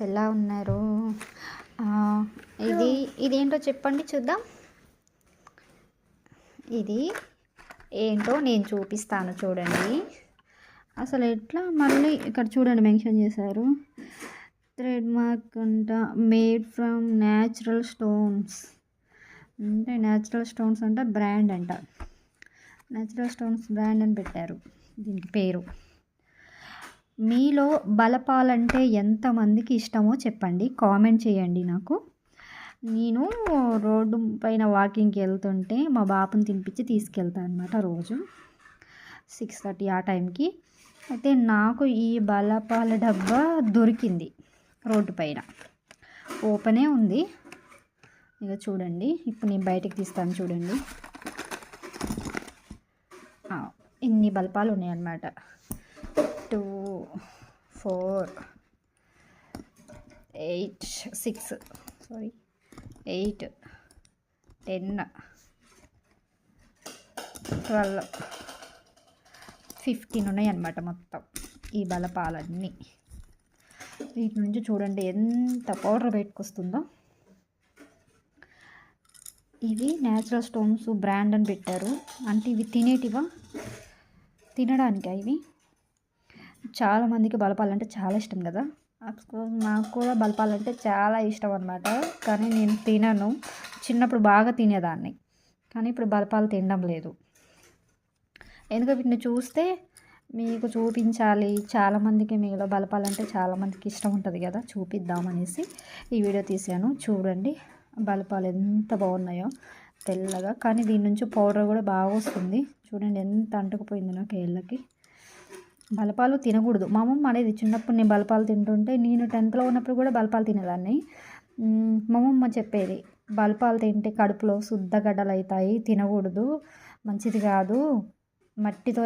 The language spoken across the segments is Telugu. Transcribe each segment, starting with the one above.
ఎలా ఉన్నారు? ఆ, ఇదేంటో చెప్పండి చూద్దాం. ఇది ఏంటో నేను చూపిస్తాను చూడండి. అసలు ఎట్లా మళ్ళీ ఇక్కడ చూడండి మెన్షన్ చేశారు. థ్రెడ్ మార్క్ అంట, మేడ్ ఫ్రమ్ న్యాచురల్ స్టోన్స్. అంటే న్యాచురల్ స్టోన్స్ అంట, బ్రాండ్ అంట. న్యాచురల్ స్టోన్స్ బ్రాండ్ అని పెట్టారు దీనికి పేరు. మీలో బలపాలంటే ఎంతమందికి ఇష్టమో చెప్పండి, కామెంట్ చేయండి నాకు. నేను రోడ్డు పైన వాకింగ్కి వెళ్తుంటే మా బాపుని తినిపించి తీసుకెళ్తాను అనమాట రోజు 6:30 ఆ టైంకి. అయితే నాకు ఈ బలపాల డబ్బా దొరికింది రోడ్డు పైన, ఓపెనే ఉంది. ఇక చూడండి, ఇప్పుడు నేను బయటకు తీస్తాను చూడండి. ఇన్ని బలపాలు ఉన్నాయన్నమాట. 2, 4, 8, 8, 10, 12, 15 ఉన్నాయి అన్నమాట మొత్తం ఈ బలపాలన్నీ. వీటి నుంచి చూడండి ఎంత పౌడర్ బయటకొస్తుందో. ఇవి న్యాచురల్ స్టోన్స్ బ్రాండ్ అని పెట్టారు. అంటే ఇవి తినేటివా, తినడానికా? ఇవి చాలామందికి బలపాలంటే చాలా ఇష్టం కదా. నాకు కూడా బలపాలంటే చాలా ఇష్టం అనమాట. కానీ నేను తినను. చిన్నప్పుడు బాగా తినేదాన్ని, కానీ ఇప్పుడు బలపాలు తినడం లేదు. ఎందుకంటే వీటిని చూస్తే మీకు చూపించాలి. చాలామందికి మీలో బలపాలంటే చాలామందికి ఇష్టం ఉంటుంది కదా, చూపిద్దామనేసి ఈ వీడియో తీసాను. చూడండి బలపాలు ఎంత బాగున్నాయో తెల్లగా. కానీ దీని నుంచి పౌడర్ కూడా బాగా వస్తుంది. చూడండి ఎంత అంటుకుపోయింది నాకు ఏళ్ళకి. బలపాలు తినకూడదు. మా అమ్మమ్మ అనేది చిన్నప్పుడు నేను బలపాలు తింటుంటే, నేను 10th ఉన్నప్పుడు కూడా బలపాలు తినేదాన్ని. మా అమ్మమ్మ చెప్పేది, బలపాలు తింటే కడుపులో శుద్ధగడ్డలు అవుతాయి, తినకూడదు, మంచిది కాదు, మట్టితో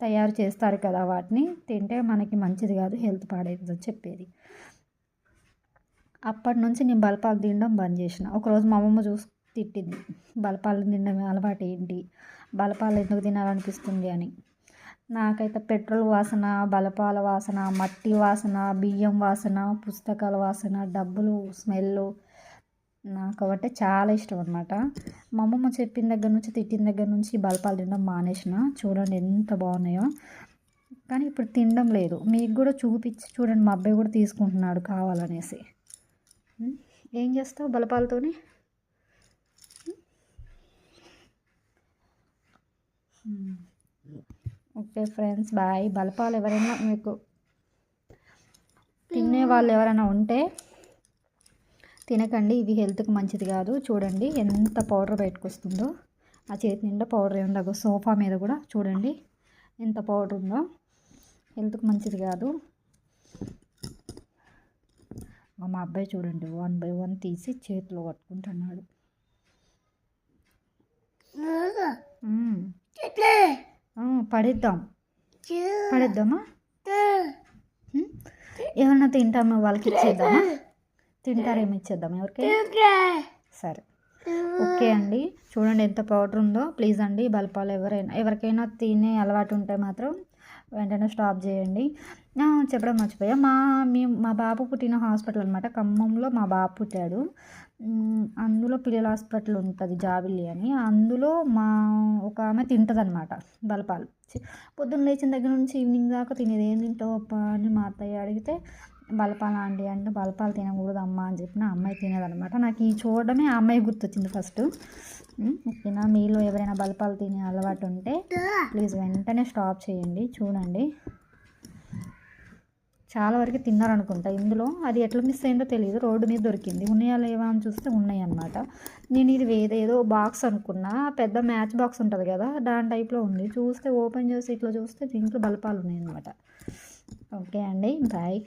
తయారు చేస్తారు కదా, వాటిని తింటే మనకి మంచిది కాదు, హెల్త్ పాడవుతుంది అని చెప్పేది. అప్పటి నుంచి నేను బలపాలు తినడం బంద్ చేసిన. ఒకరోజు మా అమ్మమ్మ చూసి తిట్టింది, బలపాలు తినడం అలవాటు ఏంటి, బలపాలు ఎందుకు తినాలనిపిస్తుంది అని. నాకైతే పెట్రోల్ వాసన, బలపాల వాసన, మట్టి వాసన, బియ్యం వాసన, పుస్తకాల వాసన, డబ్బులు స్మెల్ నాకు కాబట్టి చాలా ఇష్టం అనమాట. మా అమ్మమ్మ చెప్పిన దగ్గర నుంచి, తిట్టిన దగ్గర నుంచి బలపాలు తినడం మానేసిన. చూడండి ఎంత బాగున్నాయో. కానీ ఇప్పుడు తినడం లేదు. మీకు కూడా చూపించి చూడండి, మా అబ్బాయి కూడా తీసుకుంటున్నాడు కావాలనేసి. ఏం చేస్తావు బలపాలతోని? Okay friends, bye. బలపాలు ఎవరైనా మీకు తినే వాళ్ళు ఎవరైనా ఉంటే తినకండి, ఇవి హెల్త్కి మంచిది కాదు. చూడండి ఎంత పౌడర్ బయటకు వస్తుందో. ఆ చేతి నిండా పౌడర్ ఉండదు. సోఫా మీద కూడా చూడండి ఎంత పౌడర్ ఉందో, హెల్త్కి మంచిది కాదు. మా అబ్బాయి చూడండి 1 by 1 తీసి చేతిలో పట్టుకుంటున్నాడు. పడేద్దామా? ఏమన్నా తింటామో వాళ్ళకి ఇచ్చేద్దామా? తింటారేమో ఇచ్చేద్దాం ఎవరికి? సరే, ఓకే అండి. చూడండి ఎంత పౌడర్ ఉందో. ప్లీజ్ అండి, బలపాలు ఎవరికైనా తినే అలవాటు ఉంటే మాత్రం వెంటనే స్టాప్ చేయండి. చెప్పడం మర్చిపోయా, మా బాబు పుట్టిన హాస్పిటల్ అనమాట, ఖమ్మంలో మా బాబు పుట్టాడు. అందులో పిల్లల హాస్పిటల్ ఉంటుంది జాబిల్లి అని. అందులో ఒక ఆమె తింటుంది అనమాట బలపాలు. పొద్దున్న లేచిన దగ్గర నుంచి ఈవినింగ్ దాకా తినేది. ఏం తింటావు అప్ప అని మా అత్తయ్య అడిగితే, బలపాలు ఆంటీ అంటే, బలపాలు తినకూడదు అమ్మ అని చెప్పిన. అమ్మాయి తినేదనమాట. నాకు ఈ చూడడమే ఆ అమ్మాయి గుర్తొచ్చింది ఫస్ట్. ఓకేనా? మీలో ఎవరైనా బలపాలు తినే అలవాటు ఉంటే ప్లీజ్ వెంటనే స్టాప్ చేయండి. చూడండి చాలా వరకు తిన్నారనుకుంటా ఇందులో. అది ఎట్లా మిస్ అయిందో తెలియదు, రోడ్డు మీద దొరికింది. ఉన్నాయా లేవా అని చూస్తే ఉన్నాయి అన్నమాట. నేను ఇది ఏదో బాక్స్ అనుకున్నా, పెద్ద మ్యాచ్ బాక్స్ ఉంటుంది కదా, దాని టైప్లో ఉంది. చూస్తే ఓపెన్ చేసి ఇట్లా చూస్తే దీంట్లో బలపాలు ఉన్నాయి అన్నమాట. ఓకే అండి, బాయ్.